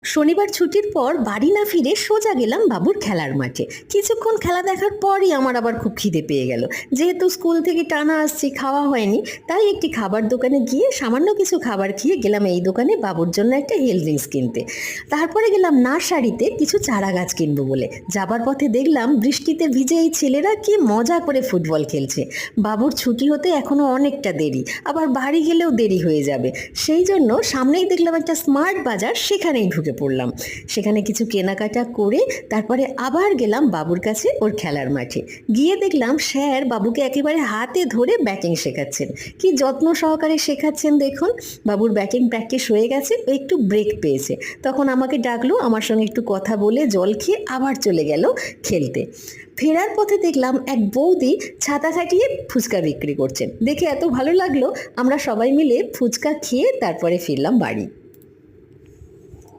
শনিবার ছুটির পর বাড়ি না ফিরে সোজা গেলাম বাবুর খেলার মাঠে। কিছুক্ষণ খেলা দেখার পরই আমার আবার খুব খিদে পেয়ে গেল। যেহেতু স্কুল থেকে টানা আসছি, খাওয়া হয়নি, তাই একটি খাবার দোকানে গিয়ে সামান্য কিছু খাবার খেয়ে গেলাম এই দোকানে বাবুর জন্য একটা হেলথ ড্রিঙ্কস কিনতে। তারপরে গেলাম নার্সারিতে কিছু চারা গাছ কিনবো বলে। যাবার পথে দেখলাম বৃষ্টিতে ভিজে এই ছেলেরা কি মজা করে ফুটবল খেলছে। বাবুর ছুটি হতে এখনো অনেকটা দেরি, আবার বাড়ি গেলেও দেরি হয়ে যাবে। সেই জন্য সামনেই দেখলাম একটা স্মার্ট বাজার, সেখানেই ঢুকে পড়লাম। সেখানে কিছু কেনাকাটা করে তারপরে আবার গেলাম বাবুর কাছে ওর খেলার মাঠে। গিয়ে দেখলাম স্যার বাবুকে একেবারে হাতে ধরে ব্যাটিং শেখাচ্ছেন। কি যত্ন সহকারে শেখাচ্ছেন দেখুন। বাবুর ব্যাটিং প্র্যাকটিস হয়ে গেছে, ও একটু ব্রেক পেয়েছে, তখন আমাকে ডাকলো, আমার সঙ্গে একটু কথা বলে জল খেয়ে আবার চলে গেল খেলতে। ফেরার পথে দেখলাম এক বৌদি ছাতা খাটিয়ে ফুচকা বিক্রি করছেন। দেখে এত ভালো লাগলো, আমরা সবাই মিলে ফুচকা খেয়ে তারপরে ফিরলাম বাড়ি।